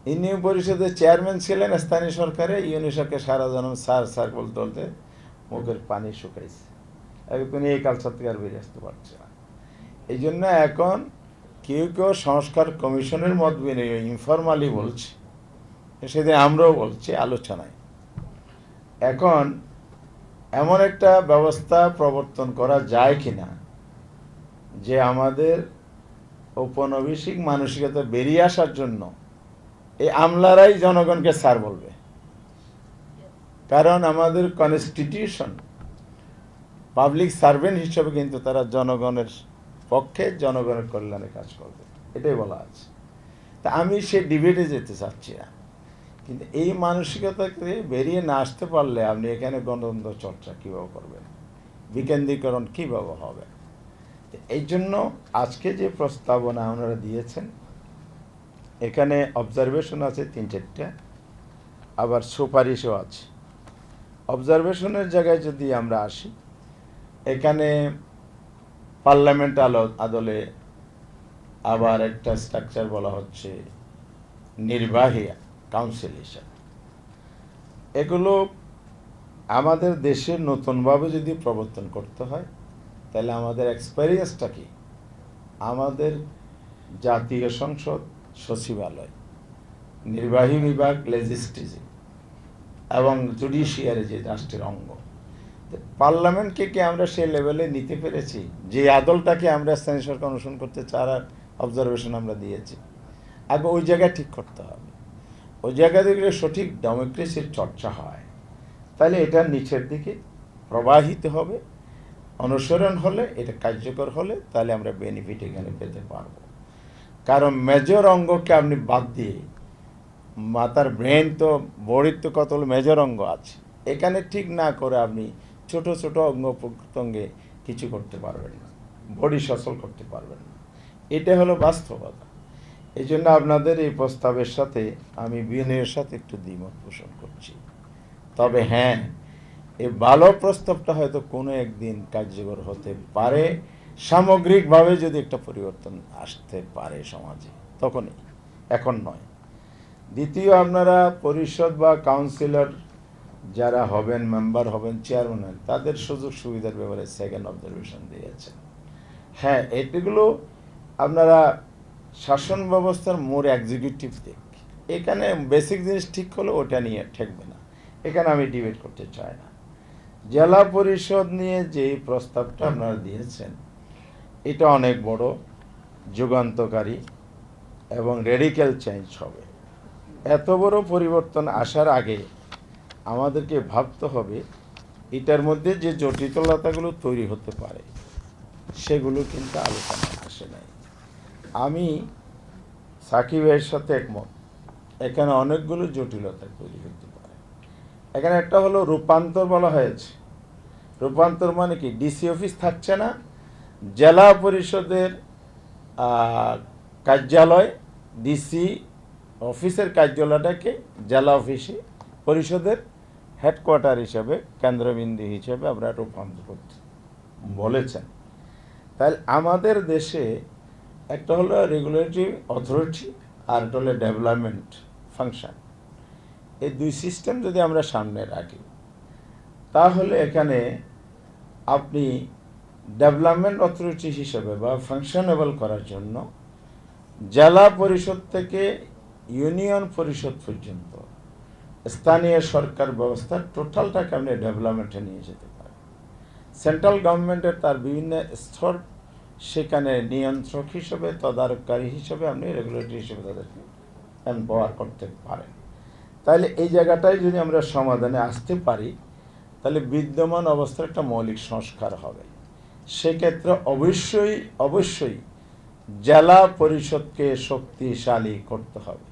Union পরিষদের chairman ছিলেন স্থানীয় সরকারে, ইউনিসেফকে সারা জনম স্যার স্যার বলতে বলতে মুখের পানি শুকাইছে, এখন এই কালচার থেকে আর বেরিয়ে আসতে পারছে না। এই জন্য এখন কেউ কেউ সংস্কার কমিশনের মত বিনিময়ে ইনফরমালি বলছে, সেদিন আমরাও বলছি আলোচনায়, এখন এমন একটা ব্যবস্থা প্রবর্তন করা যায় কিনা যে আমাদের ঔপনিবেশিক মানসিকতা বেরিয়ে আসার জন্য এই আমলারাই জনগণকে স্যার বলবে। কারণ আমাদের কনস্টিটিউশন পাবলিক সার্ভেন্ট হিসেবে কিন্তু তারা জনগণের পক্ষে জনগণের কল্যাণে কাজ করবে, এটাই বলা আছে। তা আমি সে ডিবেটে যেতে চাচ্ছি না, কিন্তু এই মানসিকতাকে বেরিয়ে না আসতে পারলে আপনি এখানে গণতন্ত্র চর্চা কীভাবে করবেন, বিকেন্দ্রীকরণ কীভাবে হবে? এই জন্য আজকে যে প্রস্তাবনা আপনারা দিয়েছেন, এখানে অবজারভেশন আছে 3-4টা, আবার সুপারিশও আছে। অবজারভেশনের জায়গায় যদি আমরা আসি, এখানে পার্লামেন্ট আদলে আবার একটা স্ট্রাকচার বলা হচ্ছে নির্বাহী কাউন্সিল হিসাবে। এগুলো আমাদের দেশে নতুনভাবে যদি প্রবর্তন করতে হয়, তাহলে আমাদের এক্সপেরিয়েন্সটা কি? আমাদের জাতীয় সংসদ সচিবালয়, নির্বাহী বিভাগ লেজিসলেটিভ এবং জুডিশিয়ারি যে রাষ্ট্রের অঙ্গ, পার্লামেন্টকে কি আমরা সেই লেভেলে নিতে পেরেছি? যে আদলটাকে আমরা স্থানীয় সরকার অনুসরণ করতে চাওয়ার অবজারভেশন আমরা দিয়েছি, আগে ওই জায়গায় ঠিক করতে হবে। ওই জায়গা থেকে সঠিক ডেমোক্রেসির চর্চা হয়, তাহলে এটা নিচের দিকে প্রবাহিত হবে, অনুসরণ হলে, এটা কার্যকর হলে, তাহলে আমরা বেনিফিট এখানে পেতে পারব। কারণ মেজর অঙ্গকে আপনি বাদ দিয়ে, মাথার ব্রেন তো, বডির তো কতগুলো মেজর অঙ্গ আছে, এখানে ঠিক না করে আপনি ছোট ছোট অঙ্গ প্রত্যঙ্গে কিছু করতে পারবেন না, বডি সচল করতে পারবেন না। এটা হলো বাস্তবতা। এই জন্য আপনাদের এই প্রস্তাবের সাথে আমি বিনয়ের সাথে একটু দ্বিমত পোষণ করছি। তবে হ্যাঁ, এই ভালো প্রস্তাবটা হয়তো কোনো একদিন কার্যকর হতে পারে, সামগ্রিকভাবে যদি একটা পরিবর্তন আসতে পারে সমাজে, তখনই, এখন নয়। দ্বিতীয়, আপনারা পরিষদ বা কাউন্সিলর যারা হবেন, মেম্বার হবেন, চেয়ারম্যান হবেন, তাদের সুযোগ সুবিধার ব্যাপারে সেকেন্ড অবজারভেশন দিয়েছেন। হ্যাঁ, এগুলো আপনারা শাসন ব্যবস্থার মোর এক্সিকিউটিভ দিক, এখানে বেসিক জিনিস ঠিক হলে ওটা নিয়ে ঠেকবে না, এখানে আমি ডিবেট করতে চাই না। জেলা পরিষদ নিয়ে যে প্রস্তাবটা আপনারা দিয়েছেন, এটা অনেক বড়, যুগান্তকারী এবং রেডিক্যাল চেঞ্জ হবে। এত বড় পরিবর্তন আসার আগে আমাদেরকে ভাবতে হবে এটার মধ্যে যে জটিলতাগুলো তৈরি হতে পারে সেগুলো কিন্তু আলোচনায় আসে নাই। আমি সাকিবের সাথে একমত, এখানে অনেকগুলো জটিলতা তৈরি হতে পারে। এখানে একটা হলো রূপান্তর বলা হয়েছে। রূপান্তর মানে কি? ডিসি অফিস থাকছে না, জেলা পরিষদের কার্যালয়, ডিসি অফিসের কার্যালয়টাকে জেলা অফিসে পরিষদের হেডকোয়ার্টার হিসেবে, কেন্দ্রবিন্দু হিসেবে আমরা রূপান্তর করতে বলেছেন। তাহলে আমাদের দেশে একটা হলো রেগুলেটরি অথরিটি, আর একটা হলো ডেভেলপমেন্ট ফাংশন। এই দুই সিস্টেম যদি আমরা সামনে রাখি, তাহলে এখানে আপনি ডেভেলপমেন্ট অথরিটি হিসেবে বা ফাংশনেবল করার জন্য জেলা পরিষদ থেকে ইউনিয়ন পরিষদ পর্যন্ত স্থানীয় সরকার ব্যবস্থা টোটালটাকে আপনি ডেভেলপমেন্টে নিয়ে যেতে পারেন। সেন্ট্রাল গভর্নমেন্টের তার বিভিন্ন স্তর, সেখানে নিয়ন্ত্রক হিসেবে, তদারককারী হিসেবে, আপনি রেগুলেটরি হিসেবে তাদেরকে এম্পাওয়ার করতে পারেন। তাহলে এই জায়গাটায় যদি আমরা সমাধানে আসতে পারি, তাহলে বিদ্যমান অবস্থার একটা মৌলিক সংস্কার হবে। সেক্ষেত্রে অবশ্যই অবশ্যই জেলা পরিষদকে শক্তিশালী করতে হবে।